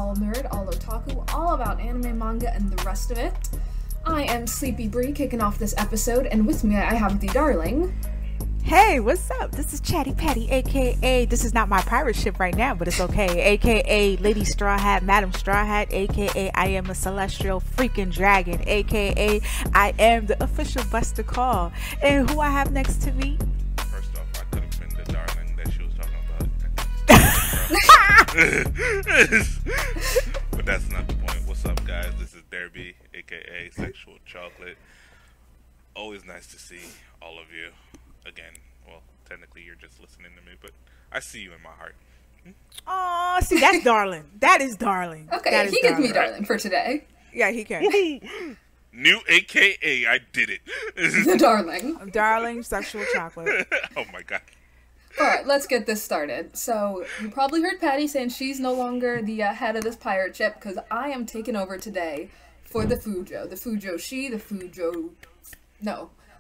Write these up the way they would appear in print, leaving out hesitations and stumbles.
all nerd, all otaku, all about anime, manga, and the rest of it. I am Sleepy Bree kicking off this episode, and with me I have the darling. Hey, what's up? This is Chatty Patty, aka this is not my pirate ship right now, but it's okay, aka Lady Straw Hat, Madam Straw Hat, aka I am a celestial freaking dragon, aka I am the official Buster Call. And who I have next to me? First off, I could have been the darling that she was talking about. But that's not the point. What's up, guys? This is Derby, aka Sexual Chocolate. Always nice to see all of you. Again, well, technically you're just listening to me, but I see you in my heart. Oh, see, that's darling. That is darling. Okay, he gets me darling for today. Yeah, he can. New AKA, I did it. The darling. Darling Sexual Chocolate. Oh my god. Alright, let's get this started. So, you probably heard Patty saying she's no longer the head of this pirate ship, because I am taking over today for the Fujo. The Fujoshi, the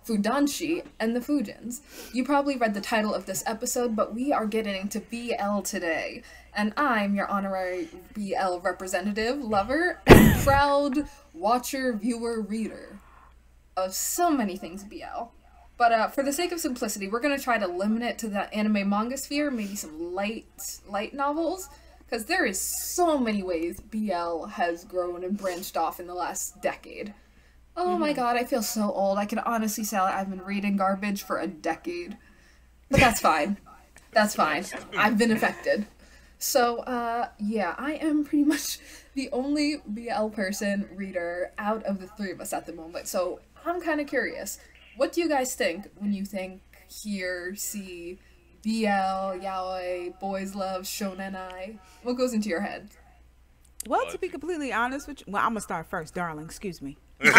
Fudanshi, and the Fujins. You probably read the title of this episode, but we are getting into BL today. And I'm your honorary BL representative, lover, and proud watcher, viewer, reader of so many things BL. But for the sake of simplicity, we're going to try to limit it to the anime manga sphere, maybe some light novels, because there is so many ways BL has grown and branched off in the last decade. Oh my god, I feel so old. I can honestly say I've been reading garbage for a decade. But that's fine. That's fine. I've been affected. So, yeah, I am pretty much the only BL reader out of the three of us at the moment. So, I'm kind of curious. What do you guys think when you think, hear, see, BL, yaoi, boys love, shonenai? What goes into your head? Well, to be completely honest with you, well, I'm going to start first, darling. Excuse me. No,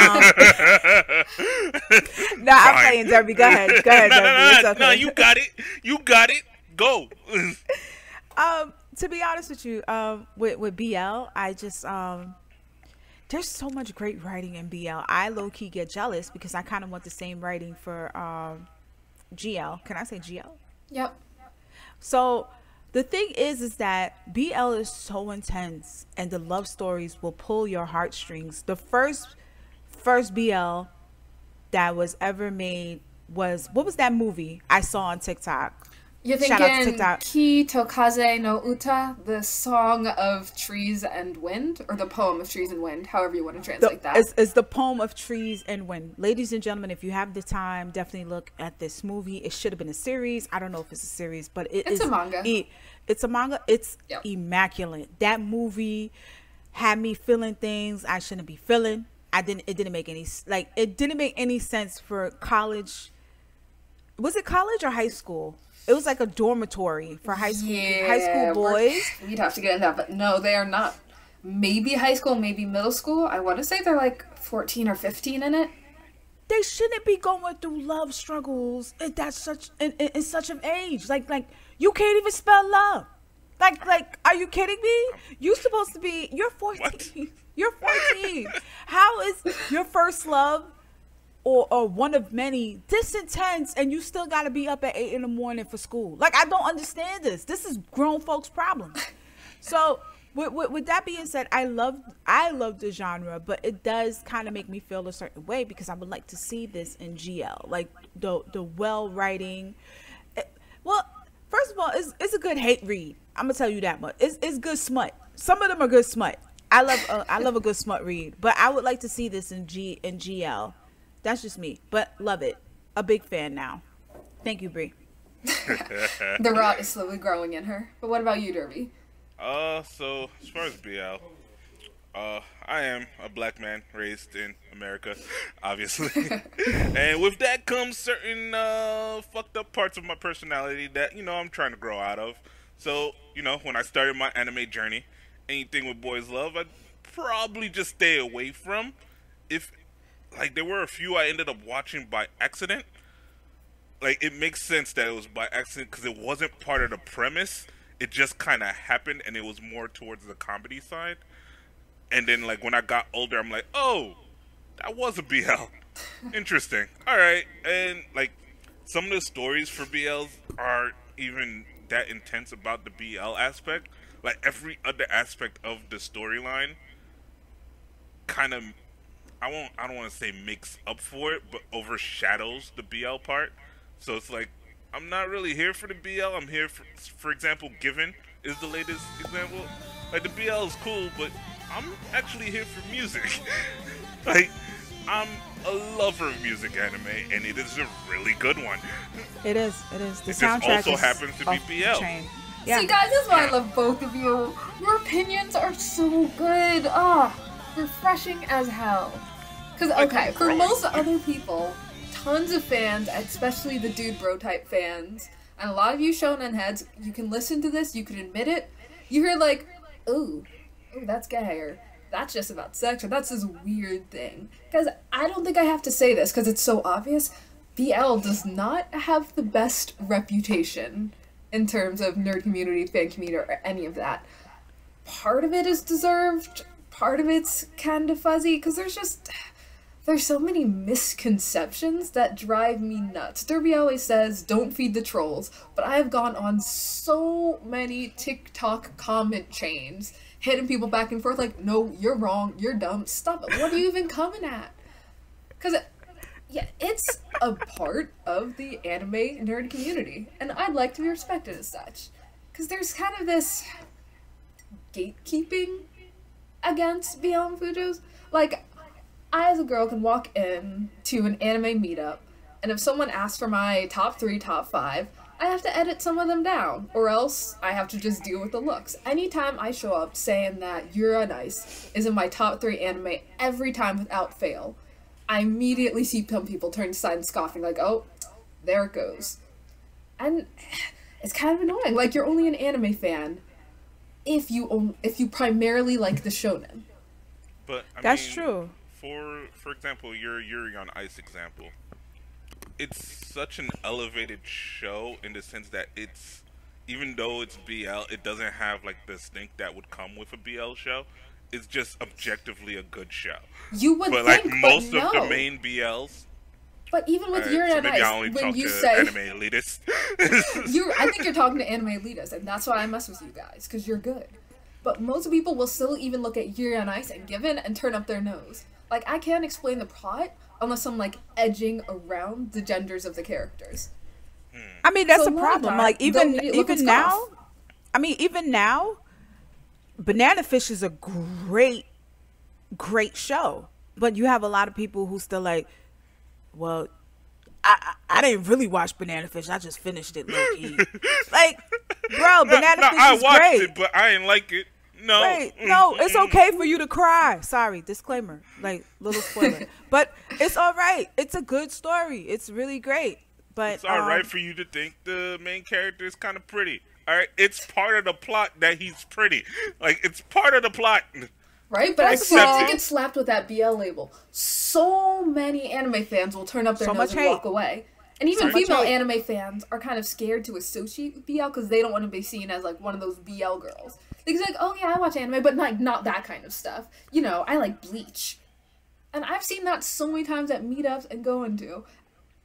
I'm playing, Derby. Go ahead, Derby. No, you got it. You got it. Go. To be honest with you, with BL, I just there's so much great writing in BL. I low key get jealous because I kind of want the same writing for GL. Can I say GL? Yep. So the thing is that BL is so intense, and the love stories will pull your heartstrings. The first BL that was ever made was, what was that movie I saw on TikTok? You're thinking Ki Tokaze no Uta, the song of trees and wind, or the poem of trees and wind, however you want to translate that. It's the poem of trees and wind. Ladies and gentlemen, if you have the time, definitely look at this movie. It should have been a series. I don't know if it's a series, but it's a manga. It's a manga. It's immaculate. That movie had me feeling things I shouldn't be feeling. It didn't make any sense for college. Was it college or high school? It was like a dormitory for high school boys. We'd have to get into that, but no, they are not. Maybe high school, maybe middle school. I want to say they're like 14 or 15 in it. They shouldn't be going through love struggles at that such an age. Like you can't even spell love. Like, are you kidding me? You're 14. What? You're 14. How is your first love or one of many this intense, and you still got to be up at 8 in the morning for school? Like, I don't understand this. This is grown folks' problems. So with that being said, I love the genre, but it does kind of make me feel a certain way because I would like to see this in GL, like the well writing. Well, first of all, it's a good hate read. I'm gonna tell you that much. It's good smut. Some of them are good smut. I love a good smut read, but I would like to see this in GL. That's just me, but love it. A big fan now. Thank you, Bree. The rot is slowly growing in her. But what about you, Derby? So as far as BL, I am a black man raised in America, obviously, and with that comes certain fucked up parts of my personality that I'm trying to grow out of. So when I started my anime journey, anything with boys love, I'd probably just stay away from. If there were a few I ended up watching by accident. Like, it makes sense that it was by accident because it wasn't part of the premise. It just kind of happened, and it was more towards the comedy side. And then, when I got older, I'm like, oh, that was a BL. Interesting. All right. And, some of the stories for BLs aren't even that intense about the BL aspect. like every other aspect of the storyline kind of, I don't want to say makes up for it, but overshadows the BL part. So it's like I'm not really here for the BL. I'm here for example, Given is the latest example. Like the BL is cool, but I'm actually here for music. Like I'm a lover of music anime, and it is a really good one. It is. It is. The It just soundtrack also is happens to be off the BL. chain. Yeah. See, guys, that's why I love both of you. Your opinions are so good. Refreshing as hell. Because, okay, for most other people, tons of fans, especially the dude bro type fans, and a lot of you shonen heads, you can listen to this, you can admit it, you hear like, ooh, that's gay, or that's just about sex, or that's this weird thing. Because I don't think I have to say this, because it's so obvious, BL does not have the best reputation in terms of nerd community, fan community, or any of that. Part of it is deserved, part of it's kind of fuzzy, because there's so many misconceptions that drive me nuts. Derby always says, don't feed the trolls, but I have gone on so many TikTok comment chains, hitting people back and forth like, no, you're wrong, you're dumb, stop it, what are you even coming at? Because, yeah, it's a part of the anime nerd community, and I'd like to be respected as such. Because there's kind of this gatekeeping against BL and Fujos. Like, I as a girl can walk in to an anime meetup, and if someone asks for my top 3, top 5, I have to edit some of them down, or else I have to just deal with the looks. Anytime I show up saying that Yuri on Ice is in my top 3 anime every time without fail, I immediately see some people turn aside and scoffing like, oh, there it goes. And it's kind of annoying. Like, you're only an anime fan if you primarily like the shonen. But That's true. For example, your Yuri on Ice example, it's such an elevated show in the sense that it's, even though it's BL, it doesn't have like the stink that would come with a BL show. It's just objectively a good show. You would but think, like most but no. of the main BLs. But even with Yuri on maybe I Ice, only when talk you to say anime elitists. I think you're talking to anime elitists, and that's why I mess with you guys, because you're good. But most people will still even look at Yuri on Ice and Given and turn up their nose. Like, I can't explain the plot unless I'm like edging around the genders of the characters. I mean, that's So a a lot of problem. times, Like they'll immediately look even and now, scoff. I mean, even now, Banana Fish is a great show. But you have a lot of people who still like, well, I didn't really watch Banana Fish. I just finished it low key. Like, bro, Banana Fish I is watched great. it, but I didn't like it. No. Right. No, it's okay for you to cry. Sorry, disclaimer. Like, little spoiler. But it's all right. It's a good story. It's really great. But It's all right for you to think the main character is kind of pretty. All right, it's part of the plot that he's pretty. Like, it's part of the plot. Right? But as soon Accept as it. you get slapped with that BL label, so many anime fans will turn up their So nose much and hate. walk away. And even So much female hate. anime fans are kind of scared to associate with BL because they don't want to be seen as like one of those BL girls. They're like, oh yeah, I watch anime, but like not that kind of stuff. You know, I like Bleach. And I've seen that so many times at meetups and going to.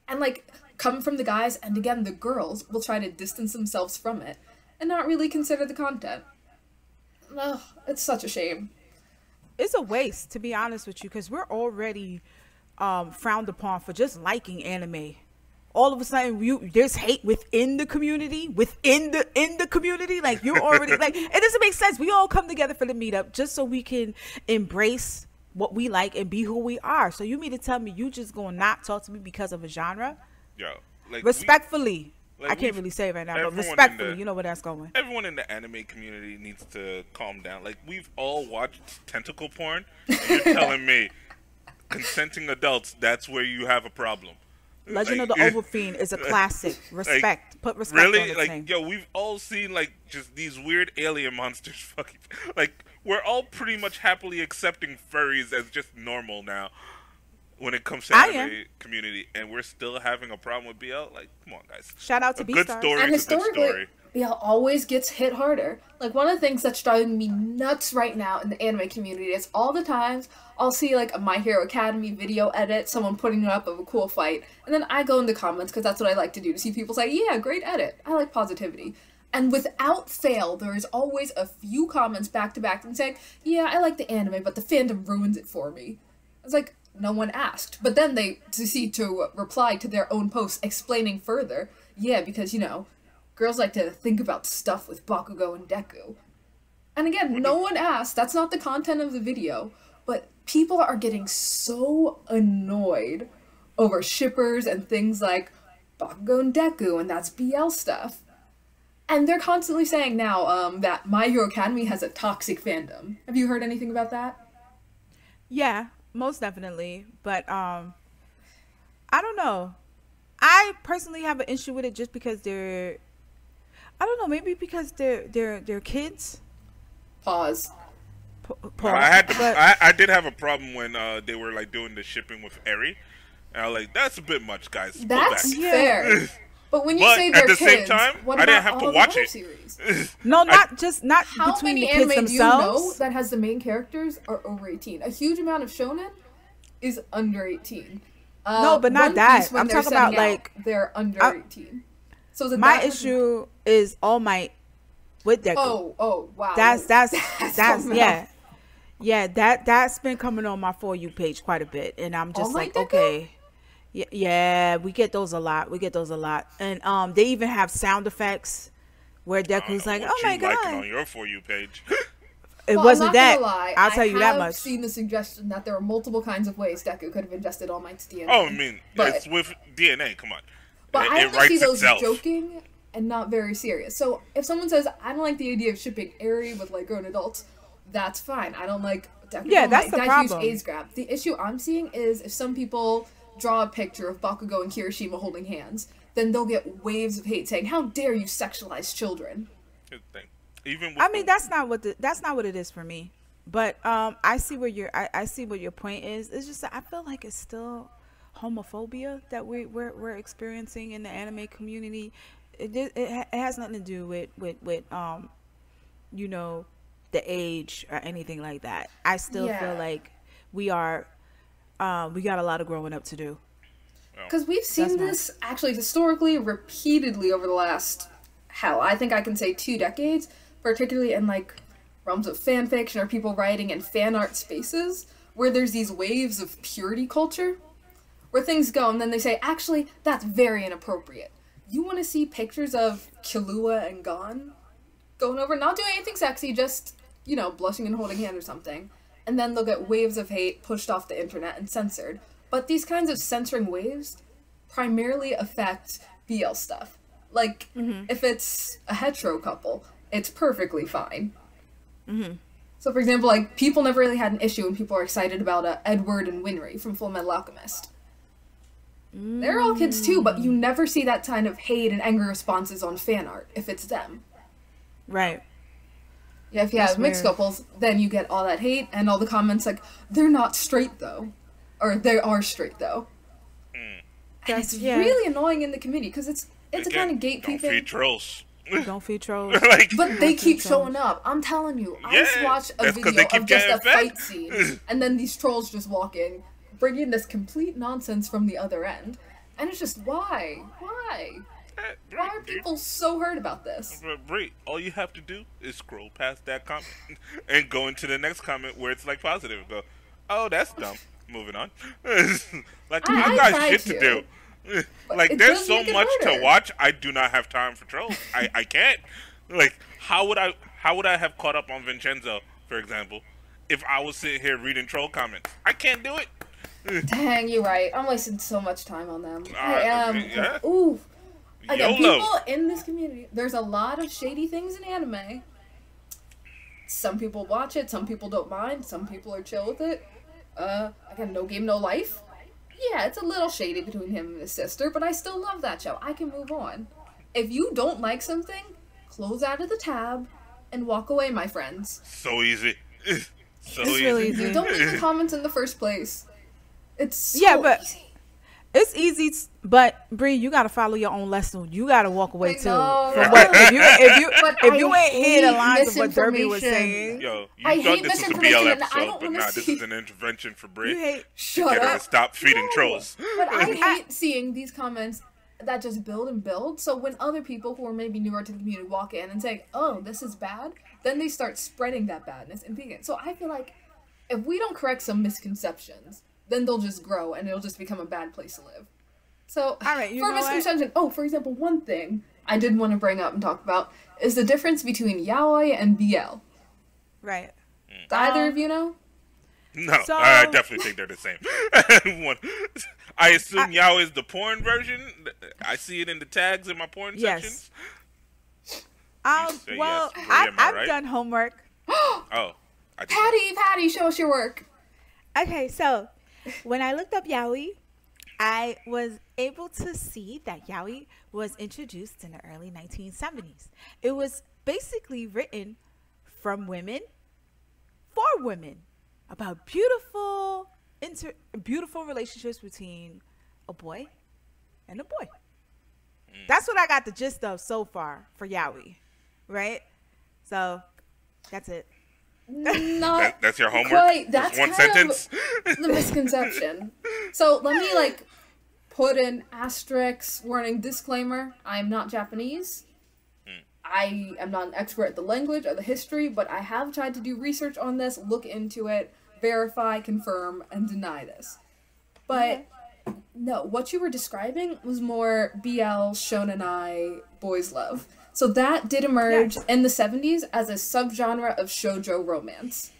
And like, coming from the guys, and again, the girls will try to distance themselves from it and not really consider the content. Ugh, it's such a shame. it's a waste, to be honest with you, because we're already frowned upon for just liking anime. All of a sudden, there's hate within the community, in the community. Like, you're already like, it doesn't make sense. We all come together for the meetup just so we can embrace what we like and be who we are. So you mean to tell me you just gonna not talk to me because of a genre? Yo, like Respectfully, like I can't we've- really say it right now, but everyone in respectfully, the- you know where that's going. everyone in the anime community needs to calm down. Like, we've all watched tentacle porn. And you're telling me, consenting adults, that's where you have a problem. Legend Like, of the Overfiend is a classic. Respect. Put respect on Really? its Like, name. yo, we've all seen, like, just these weird alien monsters fucking... Like, we're all pretty much happily accepting furries as just normal now when it comes to I anime community, and we're still having a problem with BL? Like, come on, guys. Shout out to A good Beastars. story And is a good historically, story. BL always gets hit harder. Like, one of the things that's driving me nuts right now in the anime community is all the times I'll see, like, a My Hero Academy video edit, someone putting it up of a cool fight, and then I go in the comments, because that's what I like to do, to see people say, yeah, great edit. I like positivity. And without fail, there is always a few comments back to back and saying, yeah, I like the anime, but the fandom ruins it for me. It's like, no one asked. But then they proceed to reply to their own posts explaining further, yeah, because, you know, girls like to think about stuff with Bakugo and Deku. And again, no one asked. That's not the content of the video. But people are getting so annoyed over shippers and things like Bakugo and Deku, and that's BL stuff. And they're constantly saying now that My Hero Academy has a toxic fandom. Have you heard anything about that? Yeah, most definitely. But I don't know. I personally have an issue with it just because they're, I don't know, maybe because they're kids. Pause. I did have a problem when they were like doing the shipping with Eri. And I was like, that's a bit much, guys. Pull That's back. fair. But when you say they're at the kids, same time, what I about didn't have to all watch the it. Series? No, not How between many the kids anime do you know themselves. that has the main characters are over 18? A huge amount of shonen is under 18. No, but not One that. Piece, when I'm they're talking about, setting out, like, they're under 18. So is it My that issue is All Might with Deku. Oh, wow. That's so yeah, that's been coming on my For You page quite a bit, and I'm just All like, Might Deku? okay, yeah, we get those a lot, and they even have sound effects where Deku's like, oh my god, on your For You page. it Well, wasn't I'm not that. gonna lie, I'll tell you that I much. have seen the suggestion that there are multiple kinds of ways Deku could have ingested All Might's DNA. Oh, I mean, But- it's with DNA. Come on. But I it only see writes those itself. joking and not very serious. So if someone says, I don't like the idea of shipping Eri with like grown adults, that's fine. I don't like Deku. Yeah, All that's Might. the That problem. huge AIDS grab. The issue I'm seeing is if some people draw a picture of Bakugo and Kirishima holding hands, then they'll get waves of hate saying, how dare you sexualize children? Here's the thing. Even with I mean, that's not what it is for me. But I see where I see what your point is. It's just that I feel like it's still homophobia that we're experiencing in the anime community. It has nothing to do with you know, the age or anything like that. I still feel like we got a lot of growing up to do. Because we've seen this actually historically repeatedly over the last, I think I can say 2 decades, particularly in like realms of fan fiction or people writing in fan art spaces where there's these waves of purity culture where things go and then they say, actually, that's very inappropriate. You want to see pictures of Killua and Gon going over, not doing anything sexy, just, you know, blushing and holding hands or something. And then they'll get waves of hate pushed off the internet and censored. But these kinds of censoring waves primarily affect BL stuff. Like, if it's a hetero couple, it's perfectly fine. So, for example, like, people never really had an issue when people are excited about Edward and Winry from Full Metal Alchemist. They're all kids too, but you never see that kind of hate and angry responses on fan art if it's them. Right. Yeah, if you have mixed couples, then you get all that hate and all the comments like, they're not straight though. Or they are straight though. And it's really annoying in the community because it's a kind of gatekeeping. Don't feed trolls. Don't feed trolls. But they keep showing up. I'm telling you. I just watched a video of just a fight scene, and then these trolls just walk in, bringing this complete nonsense from the other end. And it's just, why? Why? Why are people so hurt about this? Brie, all you have to do is scroll past that comment and go into the next comment where it's like positive and go, oh, that's dumb. Moving on. Like, I got shit to do. Like, there's so much to watch. I do not have time for trolls. I can't. Like, how would I have caught up on Vincenzo, for example, if I was sitting here reading troll comments? I can't do it. Dang, you're right. I'm wasting so much time on them. I am. Yeah. Ooh. Again, YOLO. people in this community, there's a lot of shady things in anime. Some people watch it, some people don't mind, some people are chill with it. Again, No Game, No Life. Yeah, it's a little shady between him and his sister, but I still love that show. I can move on. If you don't like something, close out of the tab and walk away, my friends. So easy. So It's really easy. Don't leave the comments in the first place. It's so easy. It's easy, but Bree, you gotta follow your own lesson. You gotta walk away too. know. From what, if you I ain't hear the hate lines of what Derby was misinformation. saying, Yo, I you thought hate this was a BL misinformation, and I episode, don't but wanna nah, this see- is an intervention for you Brie. hate. Shut Get her to up. stop feeding No. trolls. But I hate seeing these comments that just build and build. So when other people who are maybe newer to the community walk in and say, oh, this is bad, then they start spreading that badness and being it. So I feel like if we don't correct some misconceptions, then they'll just grow and it'll just become a bad place to live. So All right, you for know what? misconception, for example, one thing I did want to bring up and talk about is the difference between yaoi and BL. Right. Do either of you know? No, So- I definitely think they're the same. One, I assume yaoi is the porn version. I see it in the tags in my porn sections. say Well, yes, Brie, am I I've right? done homework. Oh, I did. Patty, show us your work. Okay, so when I looked up yaoi, I was able to see that yaoi was introduced in the early 1970s. It was basically written from women for women about beautiful relationships between a boy and a boy. That's what I got the gist of so far for yaoi, right? So that's it. Not That's your homework? quite. Just That's one kind of sentence? the misconception. So let me put an asterisk, warning, disclaimer. I am not Japanese. I am not an expert at the language or the history, but I have tried to do research on this, look into it, verify, confirm, and deny this. But no, what you were describing was more BL, shonenai, boys love. So that did emerge in the 70s as a subgenre of shoujo romance.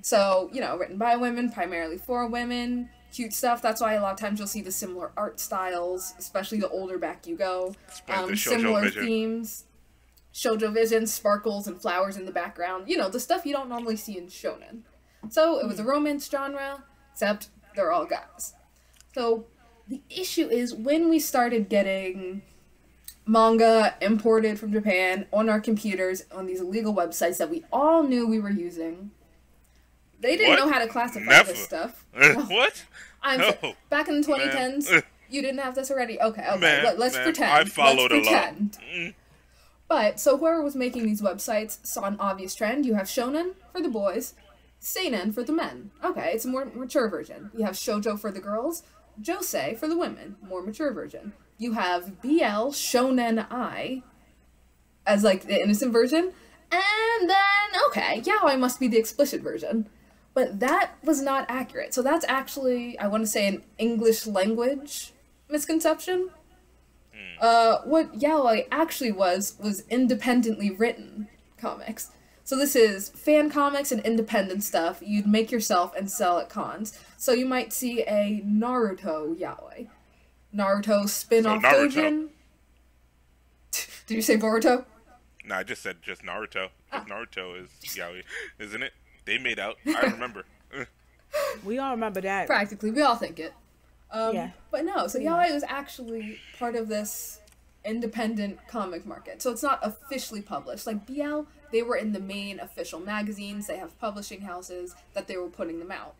So, written by women, primarily for women, cute stuff. That's why a lot of times you'll see the similar art styles, especially the older back you go. Explain the shoujo Similar vision. themes. Shoujo vision, sparkles and flowers in the background. The stuff you don't normally see in shonen. So it was a romance genre, except they're all guys. So the issue is when we started getting manga imported from Japan on our computers on these illegal websites that we all knew we were using, they didn't What? know how to classify Never. this stuff. What? Back in the 2010s, Man. you didn't have this already? Okay, Man, let's man, pretend. I followed let's along. pretend. But, so whoever was making these websites saw an obvious trend. You have shonen for the boys, seinen for the men. Okay, it's a more mature version. You have shoujo for the girls, josei for the women, more mature version. You have BL, shonen I, as the innocent version. And then, okay, yaoi must be the explicit version. But that was not accurate. So that's actually, I want to say, an English language misconception. What yaoi actually was independently written comics. So this is fan comics and independent stuff you'd make yourself and sell at cons. So you might see a Naruto yaoi. Naruto spin-off So Naruto. doujin. Did you say Boruto? No, I just said just Naruto. Just Naruto is yaoi, isn't it? They made out. I remember. We all remember that. Practically, we all think it. Yeah. But no, so yaoi was actually part of this independent comic market. So it's not officially published. Like BL, they were in the main official magazines. They have publishing houses that they were putting them out.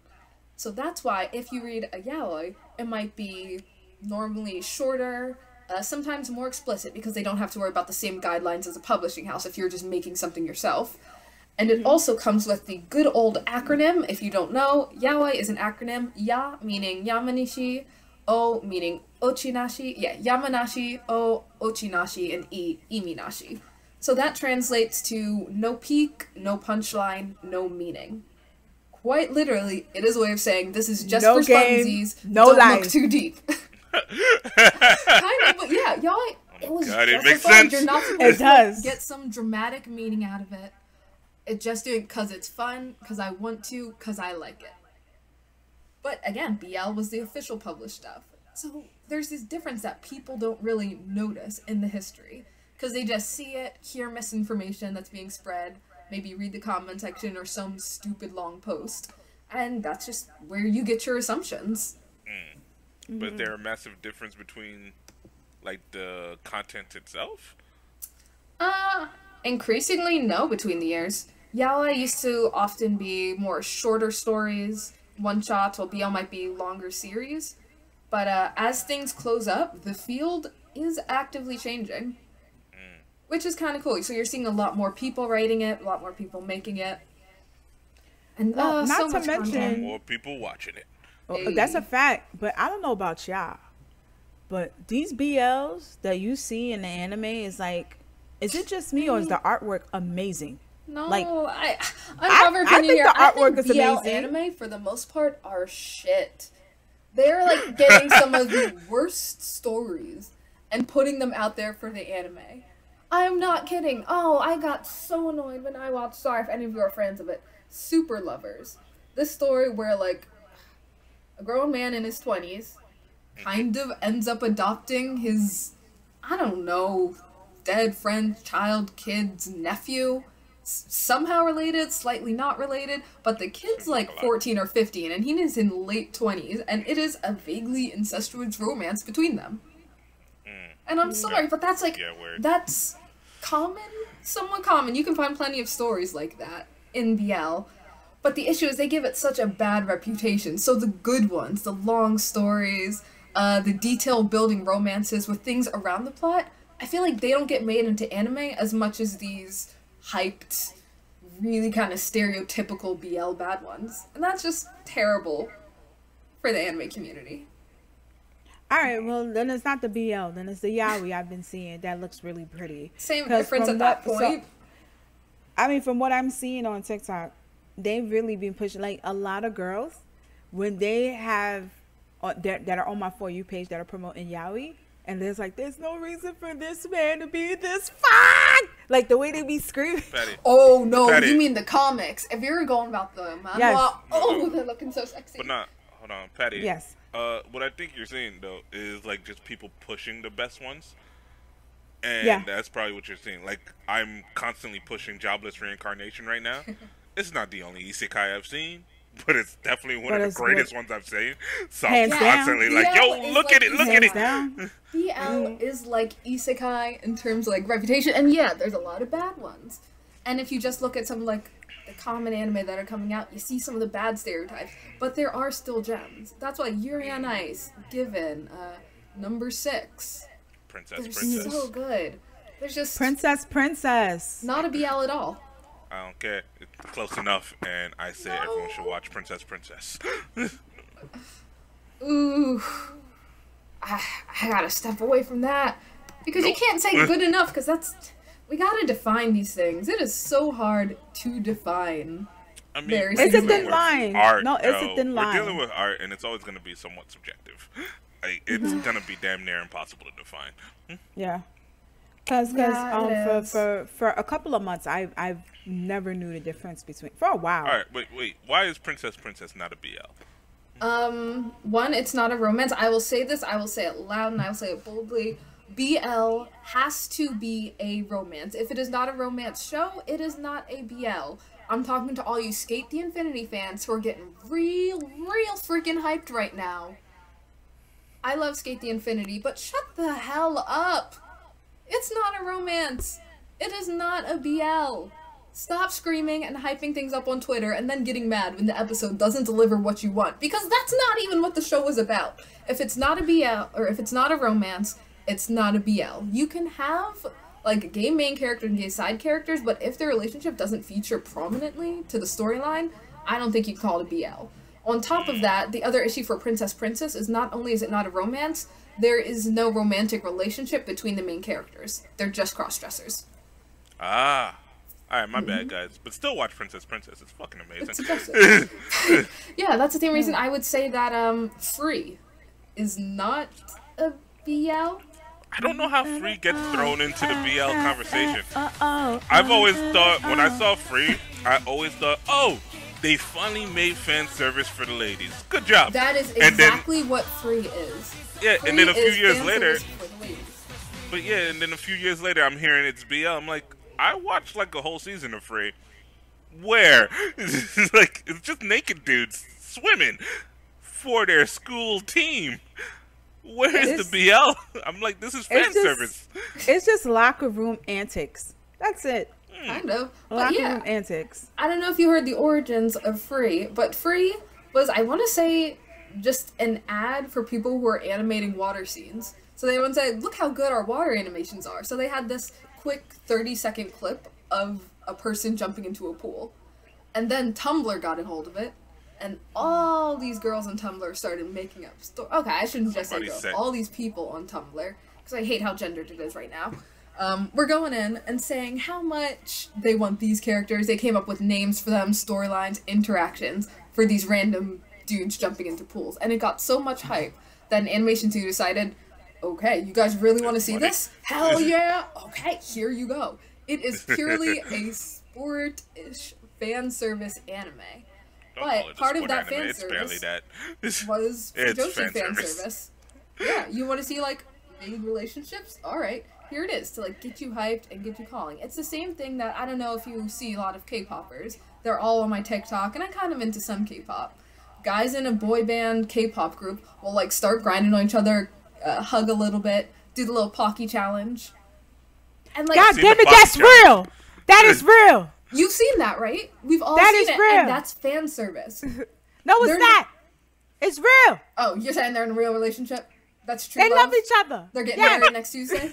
So that's why if you read a yaoi, it might be normally shorter, sometimes more explicit because they don't have to worry about the same guidelines as a publishing house if you're just making something yourself. And it also comes with the good old acronym. If you don't know, yaoi is an acronym. Ya meaning yamanishi, o meaning ochinashi. Yeah, yamanashi, o ochinashi, and I iminashi. So that translates to no peak, no punchline, no meaning. Quite literally, it is a way of saying this is just No for game, funsies. no Don't life. look too deep. Kind of, but yeah, yaoi. It was God, it just makes for fun. sense. You're not supposed It to does. get some dramatic meaning out of it. It just do it because it's fun, because I want to, because I like it. But again, BL was the official published stuff. So there's this difference that people don't really notice in the history. Because they just see it, hear misinformation that's being spread, maybe read the comment section or some stupid long post. And that's just where you get your assumptions. But is there a massive difference between, the content itself? Increasingly, no, between the years. Yaoi used to often be more shorter stories, one-shots, while BL might be longer series. But as things close up, the field is actively changing. Which is kind of cool. So you're seeing a lot more people writing it, a lot more people making it. And Well, not so to much mention- content. More people watching it. Well, that's a fact, but I don't know about y'all. but these BLs that you see in the anime is like, is it just me or is the artwork amazing? No, Like, I'm never I think here. the I artwork think is BL amazing. anime for the most part are shit. They're like getting some of the worst stories and putting them out there for the anime. I'm not kidding. Oh, I got so annoyed when I watched. Sorry if any of you are fans of it. Super Lovers. This story where like a grown man in his 20s kind of ends up adopting his, I don't know, dead friend, child, kid's nephew. Somehow related, slightly not related, but the kid's like 14 or 15 and he is in late 20s and it is a vaguely incestuous romance between them. And I'm sorry, but that's like, that's common, somewhat common. You can find plenty of stories like that in BL. But the issue is they give it such a bad reputation. So the good ones, the long stories, the detail building romances with things around the plot, I feel like they don't get made into anime as much as these hyped, really kind of stereotypical BL bad ones. And that's just terrible for the anime community. All right, well, then it's not the BL. Then it's the yaoi I've been seeing. That looks really pretty. Same difference at that point. I mean, from what I'm seeing on TikTok, they've really been pushing, like, a lot of girls, when they have, that are on my For You page that are promoting yaoi, and there's like, there's no reason for this man to be this fine. Like, the way they be screaming. Patty. Oh, no, Patty. you mean the comics. If you're going about the manhwa, Yes. oh, they're looking so sexy. But not, hold on, Patty. Yes. What I think you're saying, though, is, like, just people pushing the best ones. And Yeah. that's probably what you're seeing. Like, I'm constantly pushing Jobless Reincarnation right now. It's not the only isekai I've seen, but it's definitely one of the greatest ones I've seen. So Hands I'm down. constantly like, BL yo, is look like at it, look at Hands it. down. BL is like isekai in terms of like reputation, and yeah, there's a lot of bad ones. And if you just look at some like the common anime that are coming out, you see some of the bad stereotypes, but there are still gems. That's why Yuri on Ice, Given, Number 6, Princess, they're princess. so good. There's just Princess. not a BL at all. I don't care. It's close enough, and I say everyone should watch Princess. Ooh, I gotta step away from that because you can't say good enough because we gotta define these things. It is so hard to define. I mean, Very It's a similar. thin line. Art, No, it's a thin We're line. dealing with art, and it's always going to be somewhat subjective. Like, it's gonna be damn near impossible to define. Yeah. Because Yeah, it is. for a couple of months, I've never knew the difference between, for a while. All right, wait. Why is Princess not a BL? One, it's not a romance. I will say this, I will say it loud, and I will say it boldly. BL has to be a romance. If it is not a romance show, it is not a BL. I'm talking to all you Skate the Infinity fans who are getting real freaking hyped right now. I love Skate the Infinity, but shut the hell up. It's not a romance. It is not a BL. Stop screaming and hyping things up on Twitter and then getting mad when the episode doesn't deliver what you want, because that's not even what the show is about. If it's not a BL, or if it's not a romance, it's not a BL. You can have like a gay main character and gay side characters, but if their relationship doesn't feature prominently to the storyline, I don't think you call it a BL. On top of that, the other issue for Princess is not only is it not a romance, there is no romantic relationship between the main characters. They're just cross-dressers. Ah. Alright, my bad, guys. But still watch Princess. It's fucking amazing. It's aggressive. Yeah, that's the same reason I would say that Free is not a BL. I don't know how Free gets thrown into the BL conversation. I've always thought, when I saw Free, I always thought, oh, they finally made fan service for the ladies. Good job. That is And then- exactly what Free is. Yeah, Free and then a few is years fan later, service for the ladies. but yeah, and then a few years later, I'm hearing it's BL. I'm like, I watched like a whole season of Free. Where? It's like, it's just naked dudes swimming for their school team. Where is the BL? I'm like, this is fan service. It's just locker room antics. That's it. Kind of. But Locker yeah, room antics. I don't know if you heard the origins of Free, but Free was, I want to say, just an ad for people who are animating water scenes. So they would say, look how good our water animations are. So they had this quick 30-second clip of a person jumping into a pool. And then Tumblr got a hold of it. And all these girls on Tumblr started making up okay, I shouldn't just say girls. All these people on Tumblr, because I hate how gendered it is right now, we're going in and saying how much they want these characters. They came up with names for them, storylines, interactions for these random dudes jumping into pools. And it got so much hype that an animation studio decided, okay, you guys really want to see this? Hell yeah! Okay, here you go. It is purely a sport-ish fan service anime. But part of that fan service was Fujoshi fan service. Yeah, you want to see, like, big relationships? Alright, here it is, to, like, get you hyped and get you calling. It's the same thing that, I don't know if you see a lot of K-popers. They're all on my TikTok, and I'm kind of into some K-pop. Guys in a boy band K-pop group will, like, start grinding on each other, hug a little bit, do the little Pocky challenge. And, like, God damn it, that's real! That is real! You've seen that, right? We've all seen it, real. And that's fan service. No, it's not. It's real. Oh, you're saying they're in a real relationship? That's true. They love each other. They're getting married next Tuesday?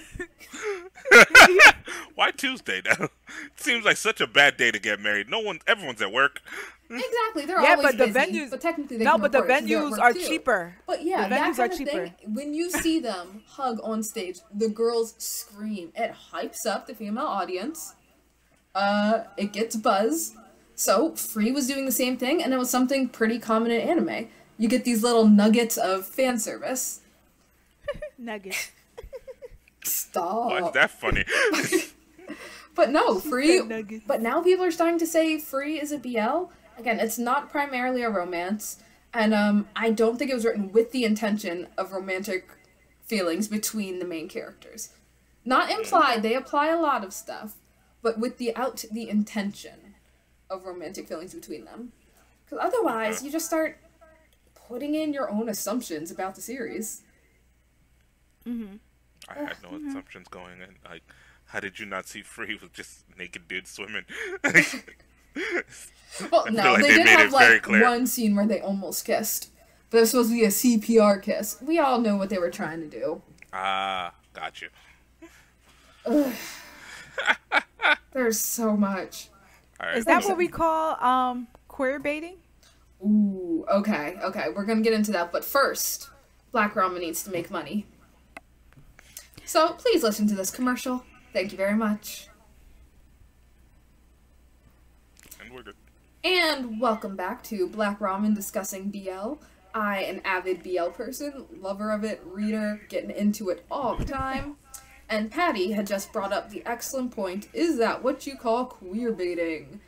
Why Tuesday now? It seems like such a bad day to get married. Everyone's at work. Exactly, they're always busy. Venues, but technically they no, can but the report venues are cheaper. But yeah, the venues that kind are of cheaper. thing. When you see them hug on stage, the girls scream. It hypes up the female audience. It gets buzz. So Free was doing the same thing, and it was something pretty common in anime. You get these little nuggets of fan service. Nuggets. Stop. Why is that funny? But no, Free. But now people are starting to say Free is a BL. Again, it's not primarily a romance, and I don't think it was written with the intention of romantic feelings between the main characters. Not implied. They apply a lot of stuff, but without the intention of romantic feelings between them. Because otherwise, you just start putting in your own assumptions about the series. Mm-hmm. I had no assumptions going in. Like, how did you not see Free with just naked dudes swimming? Well, no, they did have like one scene where they almost kissed. But it was supposed to be a CPR kiss. We all know what they were trying to do. Ah, got you. There's so much. Right. Is that what we call queer baiting? Ooh, okay. We're gonna get into that, but first, Black Ramen needs to make money. So please listen to this commercial. Thank you very much. And we're good. And welcome back to Black Ramen discussing BL. I, an avid BL person, lover of it, reader, getting into it all the time. And Patty had just brought up the excellent point, is that what you call queer baiting?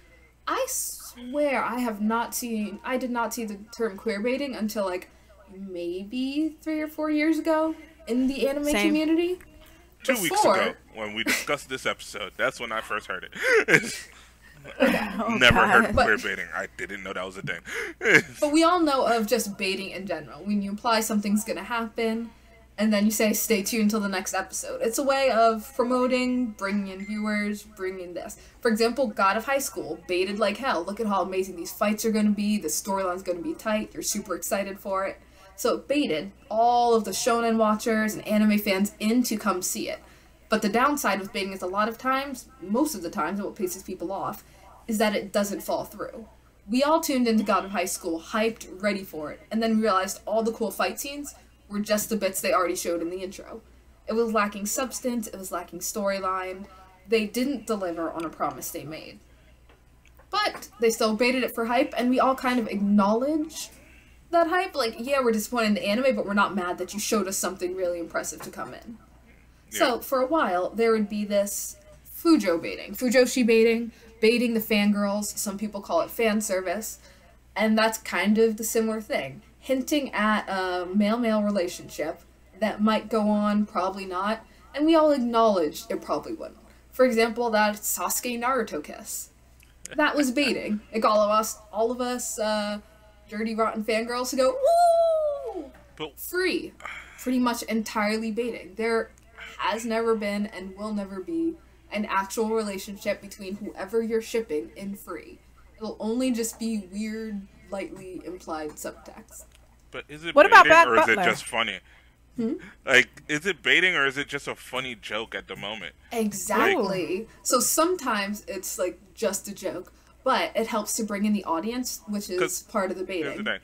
I swear I did not see the term queer baiting until like maybe 3 or 4 years ago in the anime community. 2 weeks ago, when we discussed this episode, that's when I first heard it. Never heard of queer baiting. I didn't know that was a thing. But we all know of just baiting in general. When you imply something's gonna happen, and then you say, stay tuned until the next episode. It's a way of promoting, bringing in viewers, bringing in this. For example, God of High School baited like hell. Look at how amazing these fights are gonna be. The storyline's gonna be tight. You're super excited for it. So it baited all of the shonen watchers and anime fans in to come see it. But the downside with baiting is a lot of times, most of the times, and what pisses people off, is that it doesn't fall through. We all tuned into God of High School, hyped, ready for it, and then realized all the cool fight scenes were just the bits they already showed in the intro. It was lacking substance, it was lacking storyline. They didn't deliver on a promise they made. But they still baited it for hype, and we all kind of acknowledge that hype. Like, yeah, we're disappointed in the anime, but we're not mad that you showed us something really impressive to come in. Yeah. So, for a while, there would be this Fujoshi baiting, baiting the fangirls, some people call it fan service, and that's kind of the similar thing. Hinting at a male-male relationship that might go on, probably not, and we all acknowledge it probably wouldn't. For example, that Sasuke Naruto kiss. That was baiting. It got all of us dirty, rotten fangirls to go, woo! Free. Pretty much entirely baiting. There has never been and will never be an actual relationship between whoever you're shipping in Free. It'll only just be weird, lightly implied subtext. But is it what baiting about or Butler? Is it just funny? Like, is it baiting or is it just a funny joke at the moment? Exactly. So sometimes it's like just a joke, but it helps to bring in the audience, which is part of the Here's the baiting. thing.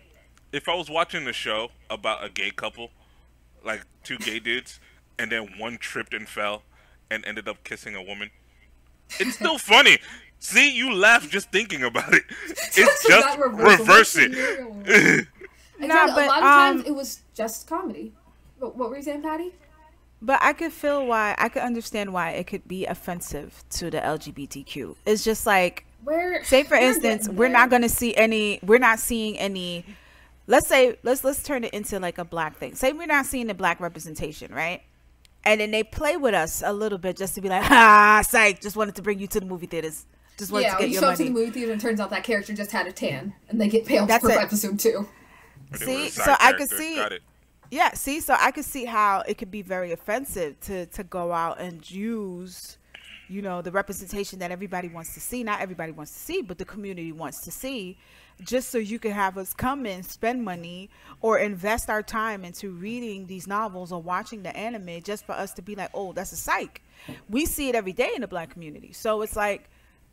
If I was watching the show about a gay couple, like two gay dudes, and then one tripped and fell and ended up kissing a woman, it's still funny. See, you laugh just thinking about it. It's just reverse it. Again, a lot of times it was just comedy. What were you saying, Patty? But I could understand why it could be offensive to the LGBTQ. It's just like, say for instance, we're not seeing any, let's say, let's turn it into like a black thing. Say we're not seeing the black representation, right? And then they play with us a little bit just to be like, psych, just wanted to bring you to the movie theaters. Just wanted to get you your show money. up to the movie theater and it turns out that character just had a tan and they get paid for episode 2. See, so I could see. Yeah, see, so I could see how it could be very offensive to go out and use, the representation that everybody wants to see. Not everybody wants to see, but the community wants to see, just so you can have us come in, spend money, or invest our time into reading these novels or watching the anime just for us to be like, oh, that's a psych. We see it every day in the black community. So it's like,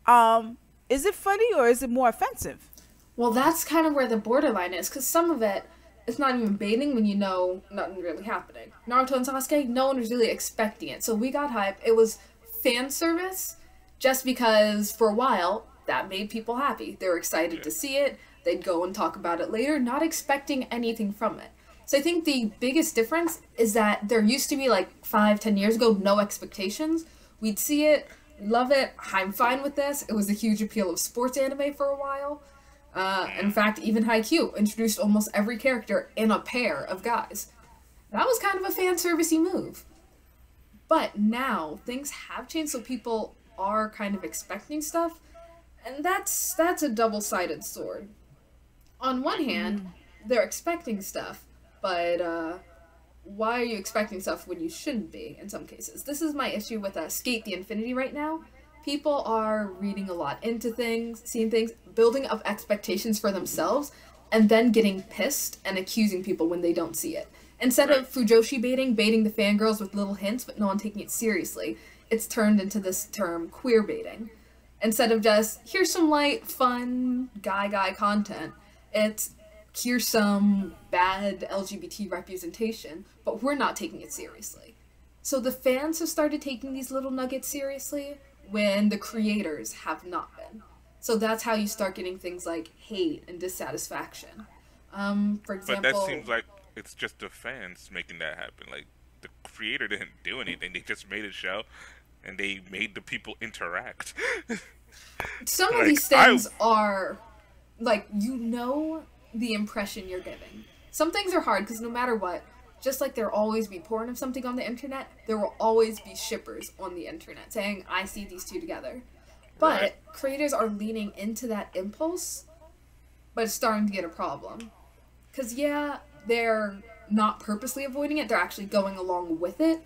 is it funny or is it more offensive? Well, that's kind of where the borderline is, because some of it, it's not even baiting when you know nothing really happening. Naruto and Sasuke, no one was really expecting it. So we got hype. It was fan service just because for a while that made people happy. They were excited to see it. They'd go and talk about it later, not expecting anything from it. So I think the biggest difference is that there used to be like 5-10 years ago, no expectations. We'd see it, love it, I'm fine with this. It was a huge appeal of sports anime for a while. In fact, even Haikyuu introduced almost every character in a pair of guys. That was kind of a fan servicey move. But now things have changed, so people are kind of expecting stuff, and that's a double-sided sword. On one hand, they're expecting stuff, but why are you expecting stuff when you shouldn't be in some cases? This is my issue with Skate the Infinity right now. People are reading a lot into things, seeing things, building up expectations for themselves, and then getting pissed and accusing people when they don't see it. Instead of Fujoshi baiting the fangirls with little hints, but no one taking it seriously, it's turned into this term queer baiting. Instead of just, here's some light, fun, guy content, it's, here's some bad LGBT representation, but we're not taking it seriously. So the fans have started taking these little nuggets seriously, when the creators have not been. So that's how you start getting things like hate and dissatisfaction. For example... But that seems like it's just the fans making that happen. Like, the creator didn't do anything. They just made a show, and they made the people interact. Some of these things are, like, the impression you're giving. Some things are hard, because no matter what, just like there'll always be porn of something on the internet, there will always be shippers on the internet saying, I see these two together. But creators are leaning into that impulse, but it's starting to get a problem. Because, they're not purposely avoiding it, they're actually going along with it.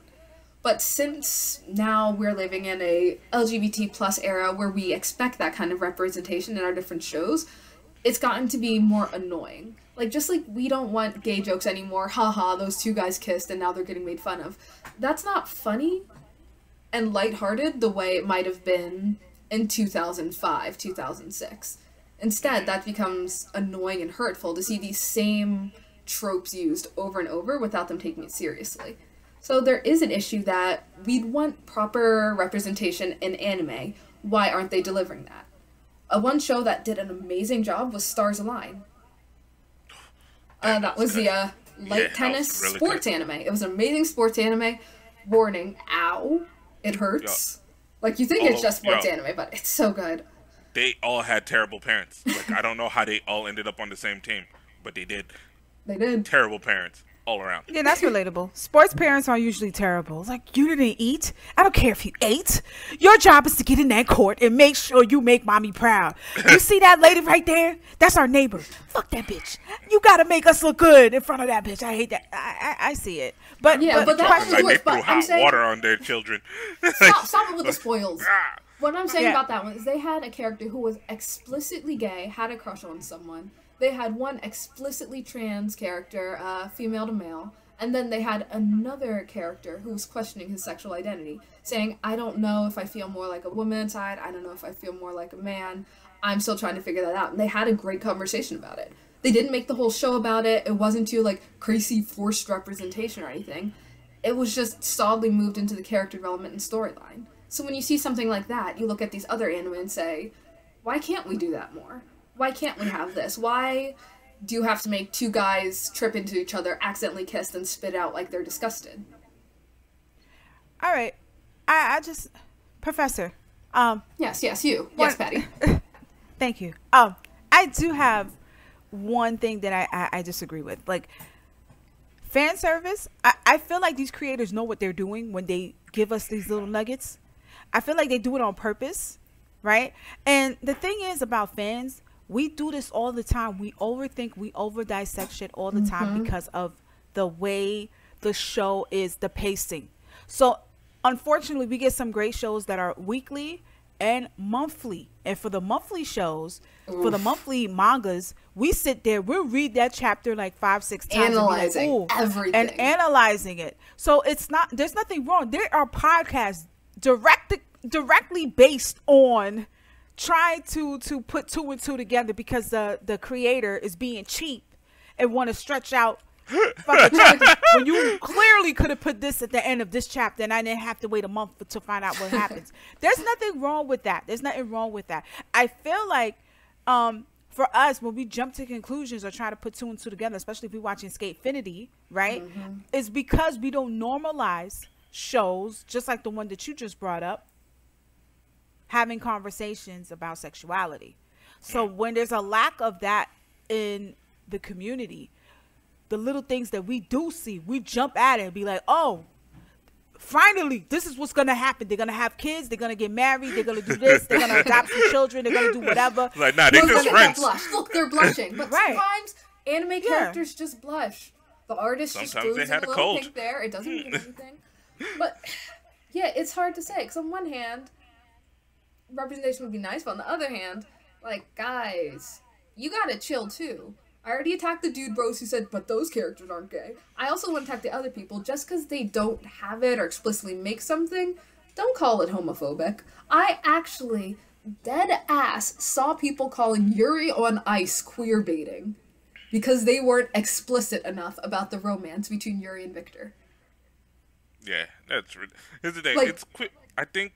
But since now we're living in a LGBT plus era where we expect that kind of representation in our different shows, it's gotten to be more annoying. Like, just like we don't want gay jokes anymore, haha, those two guys kissed and now they're getting made fun of. That's not funny and lighthearted the way it might have been in 2005, 2006. Instead, that becomes annoying and hurtful to see these same tropes used over and over without them taking it seriously. So there is an issue that we'd want proper representation in anime. Why aren't they delivering that? One show that did an amazing job was Stars Align. That was the light tennis really sports anime. It was an amazing sports anime. Warning, ow, it hurts. Like, you think it's just sports anime, but it's so good. They all had terrible parents. Like, I don't know how they all ended up on the same team, but they did. They did. Terrible parents. All around. Yeah, that's relatable. Sports parents are usually terrible. It's like, you didn't eat. I don't care if you ate. Your job is to get in that court and make sure you make mommy proud. You see that lady right there? That's our neighbor. Fuck that bitch. You gotta make us look good in front of that bitch. I hate that. I see it. But yeah, but that like they threw hot water on their children. Stop it with the spoils. What I'm saying about that one is they had a character who was explicitly gay, had a crush on someone. They had one explicitly trans character, female to male, and then they had another character who was questioning his sexual identity, saying, I don't know if I feel more like a woman inside, I don't know if I feel more like a man, I'm still trying to figure that out. And they had a great conversation about it. They didn't make the whole show about it. It wasn't too, like, crazy forced representation or anything. It was just solidly moved into the character development and storyline. So when you see something like that, you look at these other anime and say, why can't we do that more? Why can't we have this? Why do you have to make two guys trip into each other, accidentally kiss, and spit out like they're disgusted? All right. I just... Professor. Yes, you. Yes, Patty. Thank you. I do have one thing that I disagree with. Like, fan service, I feel like these creators know what they're doing when they give us these little nuggets. I feel like they do it on purpose, right? And the thing is about fans, we do this all the time. We overthink, we over dissect shit all the time because of the way the show is, the pacing. So unfortunately, we get some great shows that are weekly and monthly. And for the monthly shows, for the monthly mangas, we sit there, we'll read that chapter like 5-6 times, analyzing everything and analyzing it. So it's not, there's nothing wrong. There are podcasts directly based on trying to put two and two together because the creator is being cheap and want to stretch out fucking chapters when you clearly could have put this at the end of this chapter and I didn't have to wait a month to find out what happens. There's nothing wrong with that. There's nothing wrong with that. I feel like for us, when we jump to conclusions or try to put two and two together, especially if we're watching Skatefinity, right, is because we don't normalize shows just like the one that you just brought up, having conversations about sexuality. So when there's a lack of that in the community, the little things that we do see, we jump at it and be like, oh, finally, this is what's going to happen. They're going to have kids. They're going to get married. They're going to do this. They're going to adopt some children. They're going to do whatever. Like, nah, they're just friends. Look, they're blushing. But sometimes anime characters just blush. The artist just Sometimes glues they had a a little cold. pink there. It doesn't mean anything. But, yeah, it's hard to say. Because on one hand, representation would be nice. But on the other hand, like, guys, you got to chill, too. I already attacked the dude bros who said, but those characters aren't gay. I also want to attack the other people. Just because they don't have it or explicitly make something, don't call it homophobic. I actually, dead ass, saw people calling Yuri on Ice queer baiting because they weren't explicit enough about the romance between Yuri and Victor. Yeah, that's... Here's the thing. Like, it's I think...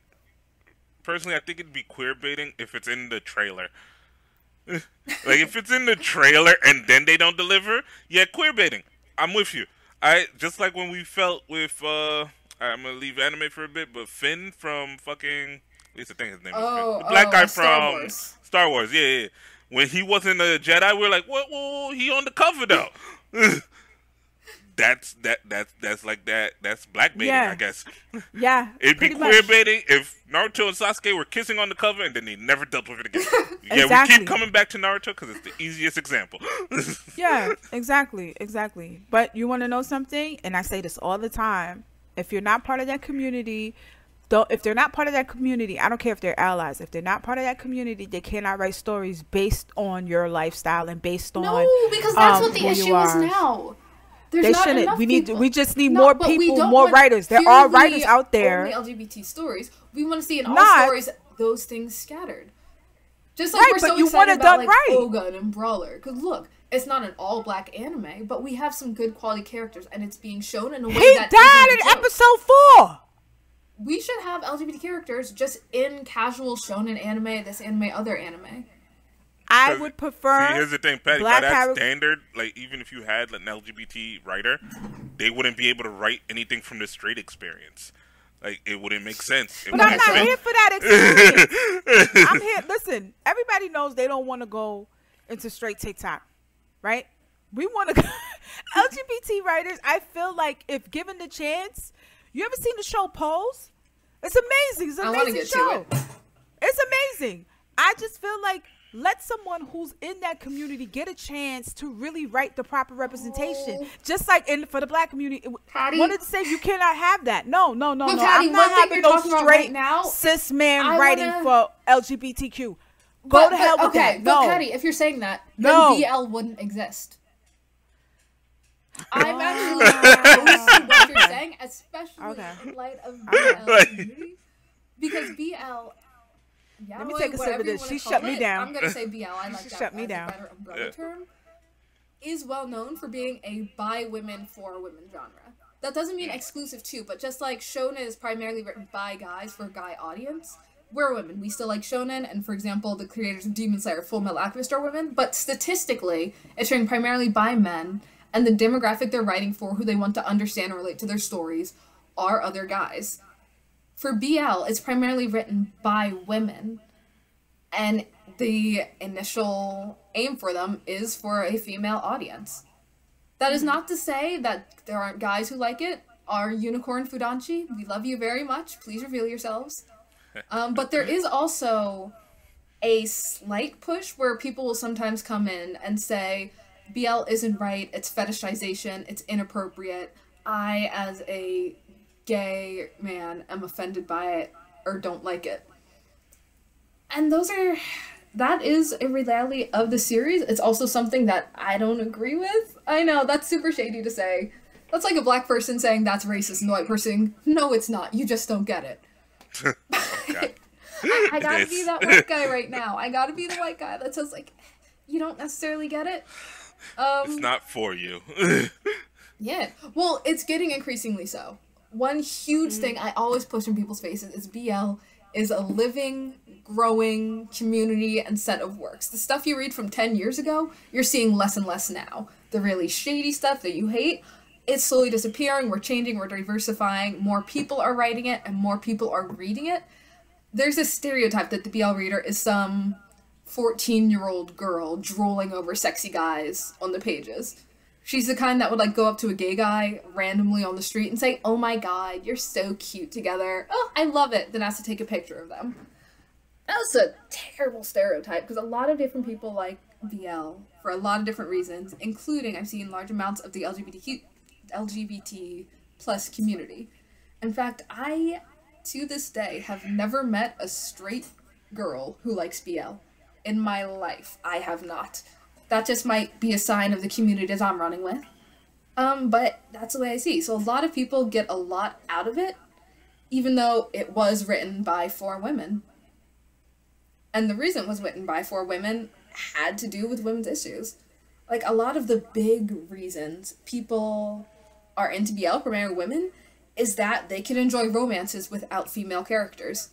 Personally, I think it'd be queer baiting if it's in the trailer. Like, if it's in the trailer and then they don't deliver, yeah, queer baiting. I'm with you. Just like when we felt with, I'm gonna leave anime for a bit, but Finn from fucking, at least I think his name is Finn. The black guy from Star Wars, yeah. When he wasn't a Jedi, we were like, whoa, he on the cover though. That's like that. That's black baiting, I guess. Yeah, it'd be queer baiting if Naruto and Sasuke were kissing on the cover and then they never dealt with it again. Yeah, Exactly. we keep coming back to Naruto because it's the easiest example. Yeah, exactly. But you want to know something? And I say this all the time. If you're not part of that community, if they're not part of that community, I don't care if they're allies. If they're not part of that community, they cannot write stories based on your lifestyle and based on because that's what the issue is now. They shouldn't. We just need more people, more writers. There are writers out there. Only LGBT stories. We want to see in all stories those things scattered. Just like we're so excited about like Ogun and Brawler. Because look, it's not an all black anime, but we have some good quality characters, and it's being shown in a way that he died in episode 4. We should have LGBT characters just in casual shonen anime, this anime, other anime. I would prefer. See, here's the thing, Patty. By that standard, like even if you had an LGBT writer, they wouldn't be able to write anything from the straight experience. Like it wouldn't make sense. But I'm not here for that experience. I'm here. Listen, everybody knows they don't want to go into straight TikTok, right? We want to. LGBT writers. I feel like if given the chance, you ever seen the show Pose? It's amazing. It's an amazing show. It's amazing. I just feel like. Let someone who's in that community get a chance to really write the proper representation. Just like for the black community. Patty, wanted to say you cannot have that. No. Patty, I'm not having no straight cis man writing for LGBTQ. Go to hell with that. But Patty, if you're saying that, then BL wouldn't exist. I'm actually opposed to what you're saying, especially in light of BL community. Because BL... Yeah, Let me take a sip of this. She shut me down. I'm gonna say BL. I like She that shut me as down. a better umbrella term. Is well known for being a by women for women genre. That doesn't mean exclusive to, but just like shonen is primarily written by guys for a guy audience. We're women. We still like shonen, and for example, the creators of Demon Slayer, Full Metal Alchemist are women. But statistically, it's written primarily by men, and the demographic they're writing for, who they want to understand and relate to their stories, are other guys. For BL, it's primarily written by women, and the initial aim for them is for a female audience. That is not to say that there aren't guys who like it. Our Unicorn Fudanchi, we love you very much. Please reveal yourselves. But there is also a slight push where people will sometimes come in and say, BL isn't right, it's fetishization, it's inappropriate. I, as a gay man, am offended by it or don't like it. And that is a reality of the series. It's also something that I don't agree with. I know, that's super shady to say. That's like a black person saying that's racist and a white person, no, it's not. You just don't get it. I gotta be that white guy right now. I gotta be the white guy that says, like, you don't necessarily get it. It's not for you. Yeah. Well, it's getting increasingly so. One huge thing I always push in people's faces is BL is a living, growing community and set of works. The stuff you read from 10 years ago, you're seeing less and less now. The really shady stuff that you hate, it's slowly disappearing. We're changing, we're diversifying. More people are writing it, and more people are reading it. There's this stereotype that the BL reader is some 14-year-old girl drooling over sexy guys on the pages. She's the kind that would, like, go up to a gay guy randomly on the street and say, oh my god, you're so cute together. Oh, I love it. Then has to take a picture of them. That's a terrible stereotype, because a lot of different people like BL for a lot of different reasons, including I've seen large amounts of the LGBT plus community. In fact, I, to this day, have never met a straight girl who likes BL. In my life, I have not. That just might be a sign of the communities I'm running with. But that's the way I see. So a lot of people get a lot out of it, even though it was written by 4 women. And the reason it was written by 4 women had to do with women's issues. Like, a lot of the big reasons people are into BL, primarily women, is that they can enjoy romances without female characters.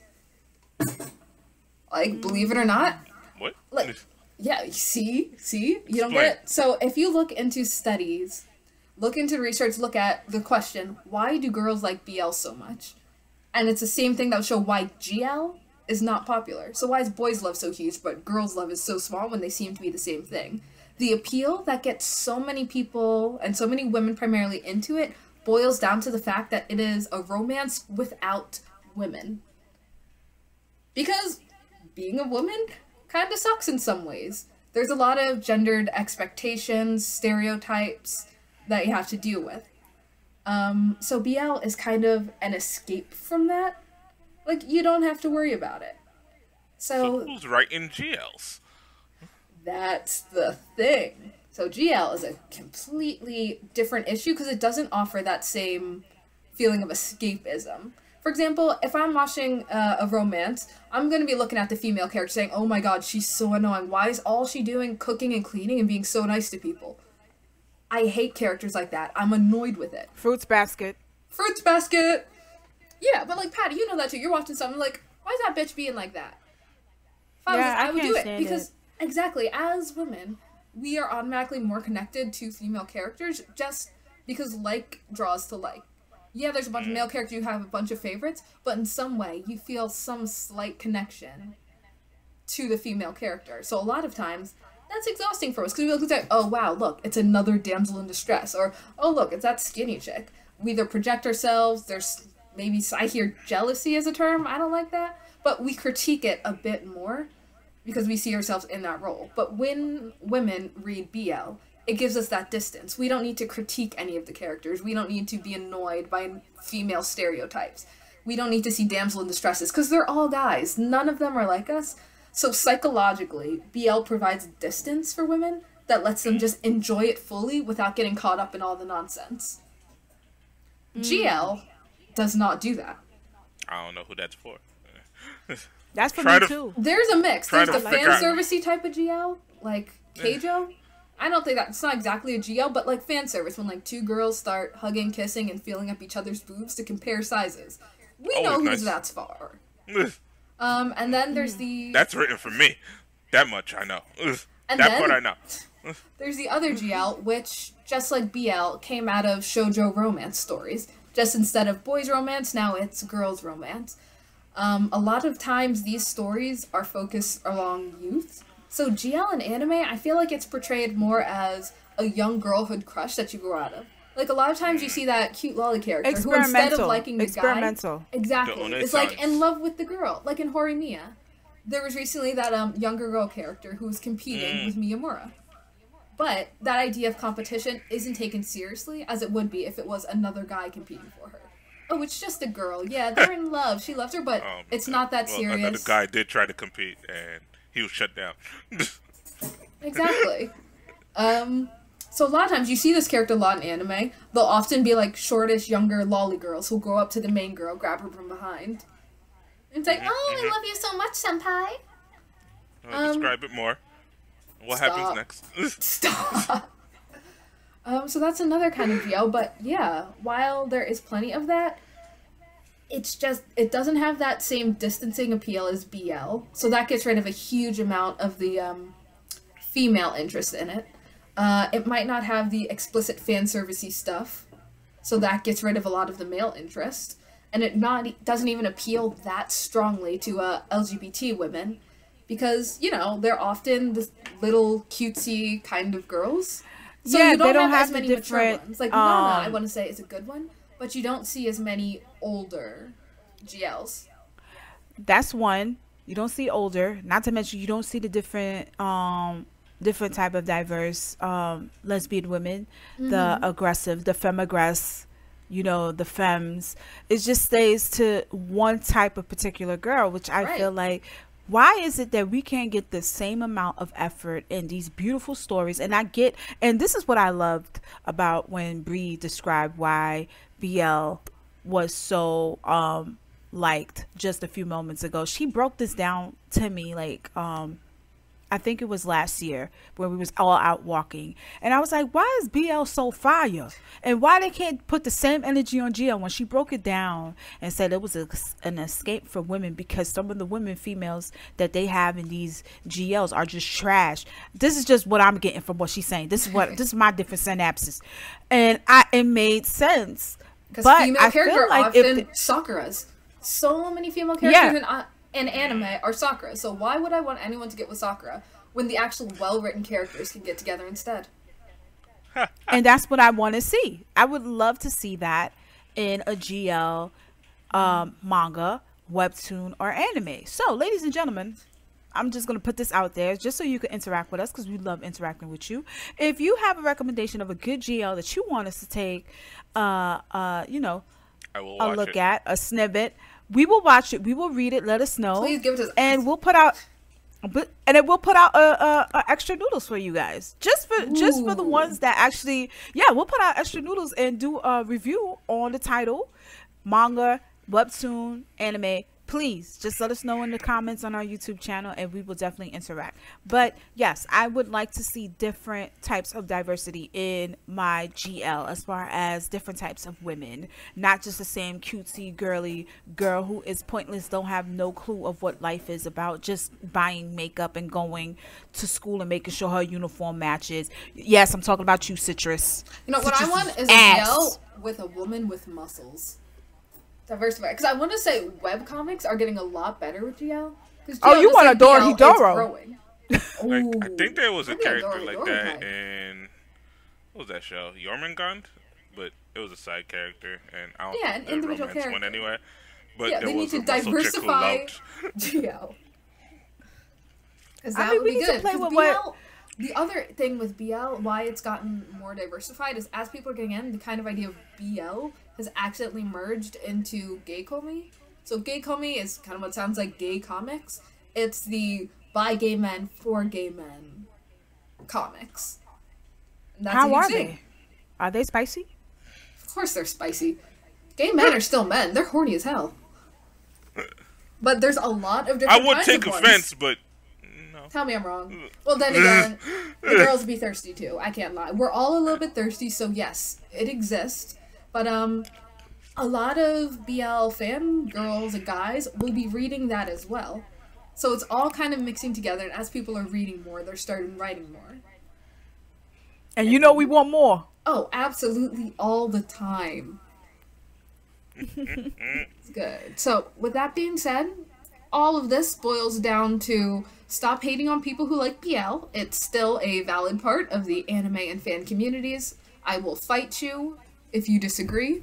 Like, believe it or not. What? Like, yeah, see? You don't get it? So, if you look into studies, look into research, look at the question, why do girls like BL so much? And it's the same thing that would show why GL is not popular. So why is boys' love so huge, but girls' love is so small when they seem to be the same thing? The appeal that gets so many people, and so many women primarily, into it, boils down to the fact that it is a romance without women. Because being a woman kind of sucks in some ways. There's a lot of gendered expectations, stereotypes that you have to deal with. So BL is kind of an escape from that. Like, you don't have to worry about it. So who's writing GLs? That's the thing. So GL is a completely different issue because it doesn't offer that same feeling of escapism. For example, if I'm watching a romance, I'm going to be looking at the female character saying, oh my god, she's so annoying. Why is all she doing cooking and cleaning and being so nice to people? I hate characters like that. I'm annoyed with it. Fruits basket. Fruits basket! Yeah, but like, Patty, you know that too. You're watching something like, why is that bitch being like that? I would do it because, exactly, as women, we are automatically more connected to female characters just because like draws to like. Yeah, there's a bunch of male characters, you have a bunch of favorites, but in some way, you feel some slight connection to the female character. So a lot of times, that's exhausting for us, because we look and say, oh wow, look, it's another damsel in distress, or, oh look, it's that skinny chick. We either project ourselves, there's maybe, I hear jealousy as a term, I don't like that, but we critique it a bit more, because we see ourselves in that role. But when women read BL, it gives us that distance. We don't need to critique any of the characters. We don't need to be annoyed by female stereotypes. We don't need to see damsel in distresses, because they're all guys. None of them are like us. So psychologically, BL provides distance for women that lets them just enjoy it fully without getting caught up in all the nonsense. GL does not do that. I don't know who that's for. That's for Try me to- too. There's a mix. Try There's to the figure fan out- servicey type of GL, like Keijo. I don't think that's not exactly a GL, but like fan service when like two girls start hugging, kissing, and feeling up each other's boobs to compare sizes. We know Always who's nice. that's for. And then there's the That's written for me. That much I know. And That then- part I know. there's the other GL, which just like BL came out of shoujo romance stories. Just instead of boys romance, now it's girls romance. A lot of times these stories are focused along youth. So GL in anime, I feel like it's portrayed more as a young girlhood crush that you grow out of. Like a lot of times you see that cute lolly character who instead of Experimental. liking the Experimental. guy, exactly, The is like Onesans. in love with the girl, like in Horimiya. There was recently that younger girl character who was competing with Miyamura. But that idea of competition isn't taken seriously as it would be if it was another guy competing for her. Oh, it's just a girl. Yeah, they're in love. She loves her, but it's not that Well, serious. another guy did try to compete, and he was shut down. Exactly. So a lot of times you see this character a lot in anime. They'll often be like shortish, younger lolly girls who'll go up to the main girl, grab her from behind. And say, "Oh, I love you so much, senpai." Describe it more. What Stop. happens next? Stop. So that's another kind of GL, but yeah, while there is plenty of that, it's just, it doesn't have that same distancing appeal as BL, so that gets rid of a huge amount of the female interest in it. It might not have the explicit fan servicey stuff, so that gets rid of a lot of the male interest, and it doesn't even appeal that strongly to LGBT women, because, you know, they're often the little cutesy kind of girls. So Yeah, you don't they don't have have as the many mature different, ones. Like Nana, I want to say, is a good one, but you don't see as many older GLs. That's one. You don't see older. Not to mention you don't see the different type of diverse lesbian women, the aggressive, the femme-aggress, you know, the femmes. It just stays to one type of particular girl, which I Right. feel like, why is it that we can't get the same amount of effort in these beautiful stories? And this is what I loved about when Bree described why BL was so liked just a few moments ago. She broke this down to me like I think it was last year when we was all out walking, and I was like, why is BL so fire, and why they can't put the same energy on GL? When she broke it down and said it was an escape for women because some of the women females that they have in these GLs are just trash. This is just what I'm getting from what she's saying. This is my different synapses, and it made sense. Because But female I feel characters like are if often the- Sakura's. So many female characters in anime are Sakura. So why would I want anyone to get with Sakura when the actual well-written characters can get together instead? And that's what I want to see. I would love to see that in a GL manga, webtoon, or anime. So, ladies and gentlemen, I'm just going to put this out there just so you can interact with us, because we love interacting with you. If you have a recommendation of a good GL that you want us to take, I will a watch look it. at, a snippet, we will watch it. We will read it. Let us know. Please give it to us. And we'll put out... and it will put out extra noodles for you guys, just for the Ooh. ones that actually, we'll put out extra noodles and do a review on the title, manga, webtoon, anime. Please just let us know in the comments on our YouTube channel, and we will definitely interact. But yes, I would like to see different types of diversity in my GL, as far as different types of women, not just the same cutesy girly girl who is pointless, don't have no clue of what life is about, just buying makeup and going to school and making sure her uniform matches. Yes, I'm talking about you, Citrus. You know, what I Citrus' want is a ass. GL with a woman with muscles. Diversify. Because I want to say webcomics are getting a lot better with GL. Oh, you want a Dora Hidoro. growing. Like, I think there was a Maybe a character Dory like Dory that type. in, what was that show? Jormungand? But it was a side character, and I don't Yeah, think an the individual romance one character. anyway. But Yeah, there they need was to a muscle chick who diversify loved. GL. Because I that mean, would we be need to good. play 'Cause with BL, what- the other thing with BL, why it's gotten more diversified, is as people are getting in, the kind of idea of BL has accidentally merged into gay komi. So gay komi is kind of what sounds like gay comics. It's the by gay men for gay men comics. And that's How a are huge thing. they? Are they spicy? Of course they're spicy. Gay men are still men. They're horny as hell. But there's a lot of I different would kinds take of ones. offense, but no. Tell me I'm wrong. Well, then again, the girls be thirsty too. I can't lie. We're all a little bit thirsty, so yes, it exists. But a lot of BL fan girls and guys will be reading that as well. So it's all kind of mixing together, and as people are reading more, they're starting writing more. And you know we want more. Oh, absolutely, all the time. It's good. So, with that being said, all of this boils down to stop hating on people who like BL. It's still a valid part of the anime and fan communities. I will fight you if you disagree.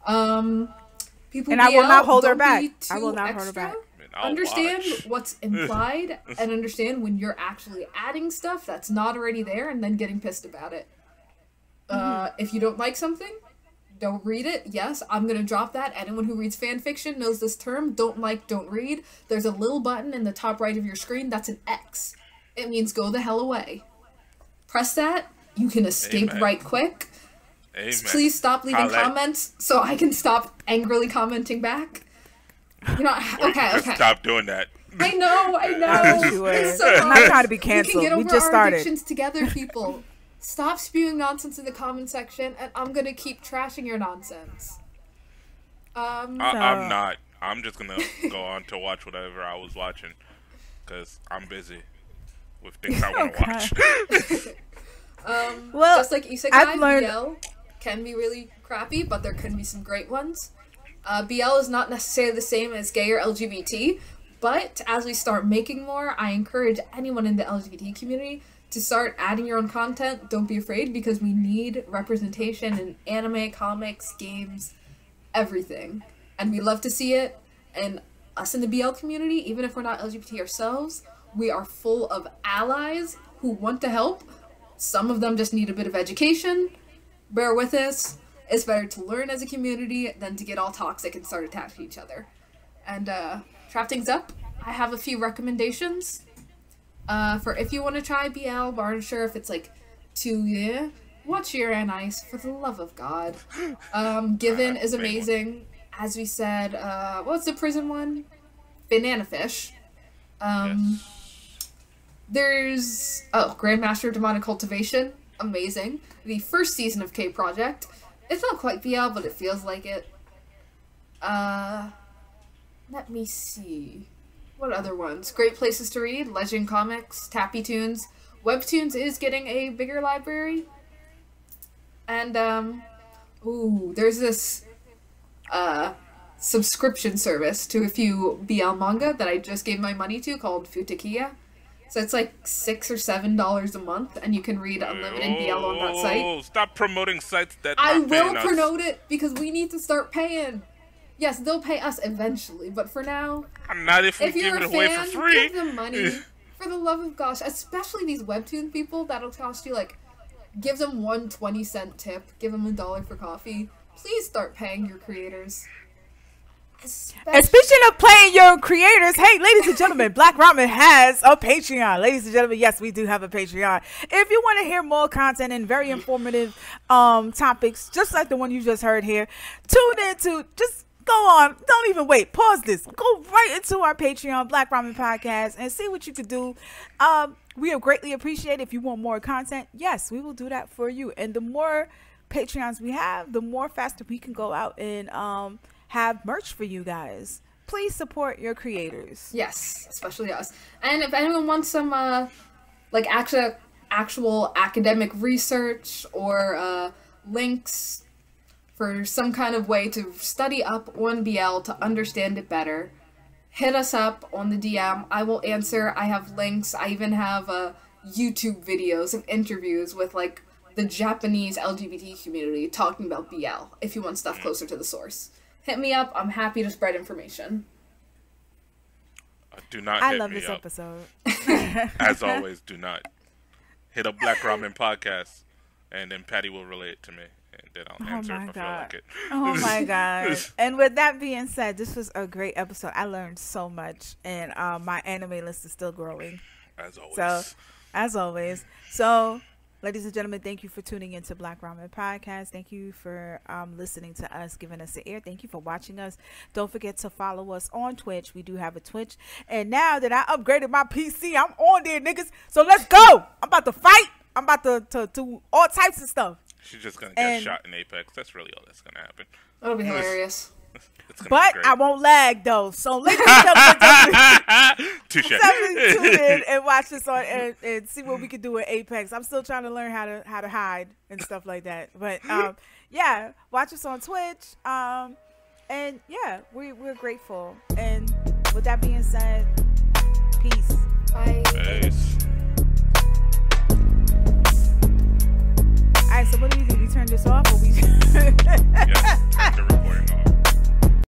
People And I will BL, not hold her don't back. be I will too not hold her extra. back. I'll Understand watch. what's implied and understand when you're actually adding stuff that's not already there and then getting pissed about it. If you don't like something, don't read it. Yes, I'm gonna drop that. Anyone who reads fan fiction knows this term. Don't like, don't read. There's a little button in the top right of your screen. That's an X. It means go the hell away. Press that. You can escape Amen. right quick. Amen. Please stop leaving Holla. comments so I can stop angrily commenting back. You know, okay. Stop doing that. I know. Sure. It's so I'm not hard. trying to be We can canceled. get We over just our started. addictions together, people. Stop spewing nonsense in the comment section, and I'm gonna keep trashing your nonsense. I'm not. I'm just gonna go on to watch whatever I was watching, cause I'm busy with things I want to Okay. watch. Well, Just like Isekai, I've learned. BL can be really crappy, but there can be some great ones. BL is not necessarily the same as gay or LGBT, but as we start making more, I encourage anyone in the LGBT community to start adding your own content. Don't be afraid, because we need representation in anime, comics, games, everything. And we love to see it. And us in the BL community, even if we're not LGBT ourselves, we are full of allies who want to help. Some of them just need a bit of education. Bear with us. It's better to learn as a community than to get all toxic and start attacking each other. And to wrap things up, I have a few recommendations. For if you want to try BL, but aren't sure if it's like too watch Your and Ice, for the love of God. Given is amazing. As we said, what's the prison one? Banana Fish. There's Grandmaster of Demonic Cultivation, amazing. The first season of K Project. It's not quite BL, but it feels like it. Let me see. What other ones? Great places to read: Legend Comics, Tappy Toons. Webtoons is getting a bigger library. And there's this subscription service to a few BL manga that I just gave my money to called Futakiya. So it's like $6 or $7 a month, and you can read unlimited BL on that site. Stop promoting sites that I not will paying us. promote it because we need to start paying. Yes, they'll pay us eventually, but for now, Not if we if give you're it a away fan, for free. give them money. For the love of gosh, especially these webtoon people, that'll cost you like, give them 1 20-cent tip, give them $1 for coffee. Please start paying your creators. And speaking of playing your creators, hey, ladies and gentlemen, Black Ramen has a Patreon. Ladies and gentlemen, yes, we do have a Patreon. If you want to hear more content and very informative topics, just like the one you just heard here, tune into, just go on, don't even wait, pause this, go right into our Patreon, Black Ramen Podcast, and see what you could do. We would greatly appreciate it if you want more content. Yes, we will do that for you. And the more Patreons we have, the more faster we can go out and have merch for you guys. Please support your creators. Yes, especially us. And if anyone wants some like actual academic research or links for some kind of way to study up on BL to understand it better, hit us up on the DM. I will answer. I have links. I even have YouTube videos of interviews with like the Japanese LGBT community talking about BL if you want stuff closer to the source. Hit me up. I'm happy to spread information. Do not I hit love me this up. episode. As always, do not. Hit up Black Ramen Podcast, and then Patty will relay it to me, and then I'll answer if I feel like it. Oh my God. And with that being said, this was a great episode. I learned so much, and my anime list is still growing. As always. So, as always. So, Ladies and gentlemen, thank you for tuning into Black Ramen Podcast. Thank you for listening to us, giving us the air. Thank you for watching us. Don't forget to follow us on Twitch. We do have a Twitch. And now that I upgraded my PC, I'm on there, niggas. So let's go. I'm about to fight. I'm about to do all types of stuff. She's just going to get shot in Apex. That's really all that's going to happen. That'll be hilarious. But I won't lag though, so ladies and gentlemen, definitely tune in and watch this on and see what we can do with Apex. I'm still trying to learn how to hide and stuff like that. But yeah, watch us on Twitch. And yeah, we're grateful. And with that being said, peace. Bye. Peace.